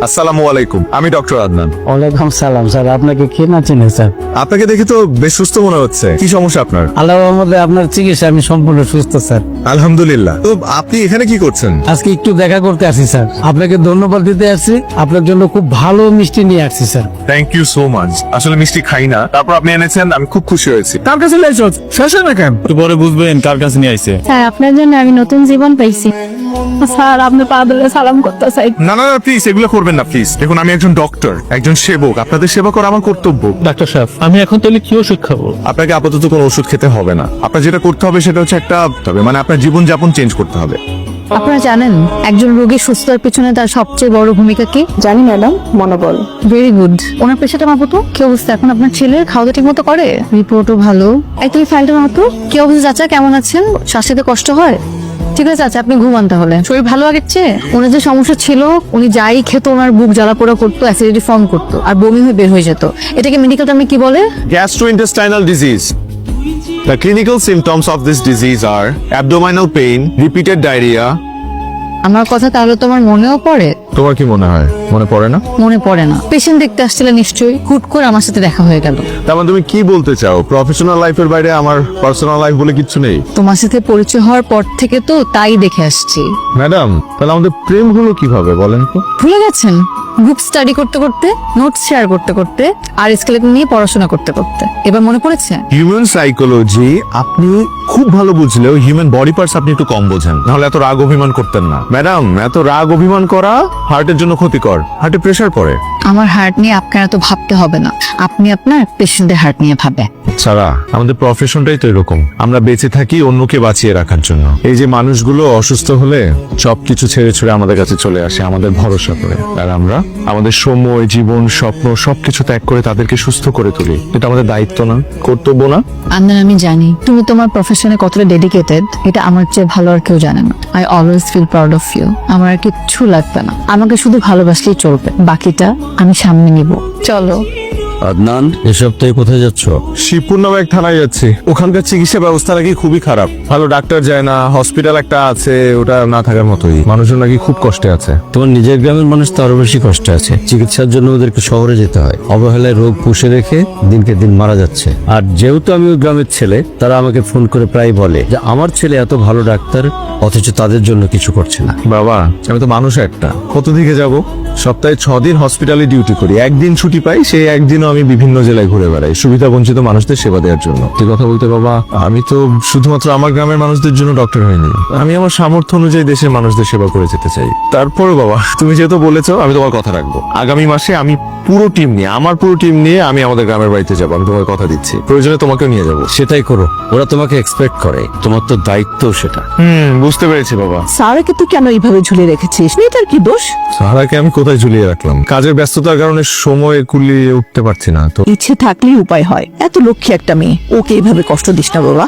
আসসালামু আলাইকুম, আমি ডক্টর আদনান। ওয়ালাইকুম সালাম স্যার, আপনাকে কে না চিনে স্যার? আপনাকে দেখে তো বেশ সুস্থ মনে হচ্ছে। কি সমস্যা আপনার? আল্লাহর রহমতে আপনার চিকিৎসা আমি সম্পূর্ণ সুস্থ স্যার। আলহামদুলিল্লাহ। তো আপনি এখানে কি করছেন? আজকে একটু দেখা করতে আসি স্যার, আপনাকে ধন্যবাদ দিতে আসছি। আপনার জন্য খুব ভালো মিষ্টি নিয়ে আসছি sir. Thank you so much. আসলে মিষ্টি খাই না, তারপর আপনি এনেছেন, আমি খুব খুশি হয়েছি। কার কাছে লাইছো শেষ না কেন? একটু পরে বুঝবেন কার কাছে নিয়ে আইছে। স্যার আপনার জন্য আমি নতুন জীবন পাইছি। স্যার আপনি পা ধরে সালাম করতে চাই। না না প্লিজ, এগুলো করবেন না প্লিজ। দেখুন, আমি একজন ডক্টর, একজন সেবক। আপনাদের সেবা করা আমার কর্তব্য। ডাক্তার সাহেব, আমি এখন তাহলে কি ওষুধ খাবো? আপনাকে আপাতত কোনো ওষুধ খেতে হবে না। আপনার যেটা করতে হবে সেটা হচ্ছে মানে আপনার জীবনযাপন চেঞ্জ করতে হবে। আপনারা জানেন একজন রোগীর সুস্থতার পিছনে তার সবচেয়ে বড় ভূমিকা কি? জানি ম্যাডাম, মনোবল। Very good. ওনার পেশাটা মাপো তো। কি অবস্থা এখন আপনার ছেলের? খাওয়া ঠিক মতো করে? রিপোর্টও ভালো। এই তুমি ফাইলটা মাপো। কি অবস্থা চাচা, কেমন আছেন? শ্বাস নিতে কষ্ট হয়? ঠিক আছে চাচা, আপনি ঘুমান তাহলে। শরীর ভালো আগের চেয়ে? ওনার যে সমস্যা ছিল, উনি যাই খেত ওনার বুক জ্বালা পোড়া করতো, অ্যাসিডিটি ফর্ম করতো আর বমি হয়ে বের হয়ে যেত। এটাকে মেডিকেল টার্মে কি বলে? Gastrointestinal disease. The clinical symptoms of this disease are abdominal pain, repeated diarrhea. আমার কথা তাহলে তোমার মনেও পড়ে? তোমার কি মনে হয় মনে পড়ে না? মনে পড়ে না। পেশেন্ট দেখতে আসছিলে নিশ্চয়ই, হুট করে আমার সাথে দেখা হয়ে গেল। তার মানে তুমি কি বলতে চাও, প্রফেশনাল লাইফের বাইরে আমার পার্সোনাল লাইফ বলে কিচ্ছু নেই? তোমার সাথে পরিচয় হওয়ার পর থেকে তো তাই দেখে আসছি। ম্যাডাম, তাহলে আমাদের প্রেম হলো কিভাবে বলেন তো? ভুলে গেছেন? গ্রুপ স্টাডি করতে করতে, নোটস শেয়ার করতে করতে আর স্কেলেটন নিয়ে পড়াশোনা করতে করতে। এবার মনে পড়েছে? হিউম্যান সাইকোলজি আপনি খুব ভালো বুঝলেও হিউম্যান বডি পার্টস আপনি একটু কম বোঝেন। নাহলে এত রাগ অভিমান করতেন না। ম্যাডাম, এত রাগ অভিমান করা হার্টের জন্য ক্ষতিকর। হার্টে প্রেসার পড়ে। আমার হার্ট নিয়ে আপনার এত ভাবতে হবে না, আপনি আপনার পেশেন্টের হার্ট নিয়ে ভাবে। সারা, আমাদের প্রফেশনটাই তো এরকম। আমরা বেঁচে থাকি অন্যকে বাঁচিয়ে রাখার জন্য। এই যে মানুষগুলো অসুস্থ হলে সবকিছু ছেড়ে ছুড়ে আমাদের কাছে চলে আসে আমাদের ভরসা করে, আর আমরা আমাদের সময়, জীবন, স্বপ্ন সবকিছু ত্যাগ করে তাদেরকে সুস্থ করে তুলি। এটা আমাদের দায়িত্ব না, কর্তব্য না? আন্দান, আমি জানি তুমি তোমার প্রফেশনে কতটা ডেডিকেটেড, এটা আমার চেয়ে ভালো আর কেউ জানে না। I always feel proud of you. আমার আর কিচ্ছু লাগবে না, আমাকে শুধু ভালোবাসলেই চলবে, বাকিটা আমি সামনে নিব। চলো। আদনান, এ সপ্তাহে কোথায় যাচ্ছ? শিবপুর নামে এক থানায় যাচ্ছি। ওখানকার চিকিৎসা ব্যবস্থা নাকি খুবই খারাপ। ভালো ডাক্তার যায় না, হসপিটাল একটা আছে, ওটা না থাকার মতোই। মানুষজন নাকি খুব কষ্টে আছে। তোমার নিজের গ্রামের মানুষ তো আরো বেশি কষ্টে আছে। চিকিৎসার জন্য ওদেরকে শহরে যেতে হয়। অবহেলায় রোগ পুষে রেখে দিনকে দিন মারা যাচ্ছে। আর যেহেতু আমি ওই গ্রামের ছেলে, তারা আমাকে ফোন করে প্রায় বলে যে আমার ছেলে এত ভালো ডাক্তার, অথচ তাদের জন্য কিছু করছে না। বাবা, আমি তো মানুষ একটা। কত দিকে যাব? সপ্তাহে 6 দিন হসপিটালে ডিউটি করি, একদিন ছুটি পাই। সেই একদিনও আমি বিভিন্ন জেলায় ঘুরে বেড়াই সুবিধা বঞ্চিত মানুষদের সেবা দেওয়ার জন্য। এই কথা বলতে বাবা, আমি তো শুধুমাত্র আমার গ্রামের মানুষদের জন্য ডক্টর হইনি। আমি আমার সামর্থ্য অনুযায়ী দেশের মানুষদের সেবা করে যেতে চাই। তারপরে বাবা, তুমি যেহেতু বলেছো, আমি তোমার কথা রাখবো। আগামী মাসে আমি আমার পুরো টিম নিয়ে আমি আমাদের গ্রামের বাড়িতে যাবো। আমি তোমার কথা দিচ্ছি, প্রয়োজনে তোমাকেও নিয়ে যাবো। সেটাই করো, ওরা তোমাকে এক্সপেক্ট করে, তোমার তো দায়িত্ব সেটা। বুঝতে পেরেছি বাবা। সারাকে তুই কেন এইভাবে ঝুলিয়ে রেখেছিস? মেয়েটার কি দোষ? সারাকে আমি কোথায় ঝুলিয়ে রাখলাম? কাজের ব্যস্ততার কারণে সময় কুলিয়ে উঠতে পারছি না তো। ইচ্ছে থাকলেই উপায় হয়। এত লক্ষ্মী একটা মেয়ে, ওকে এইভাবে কষ্ট দিস না বাবা।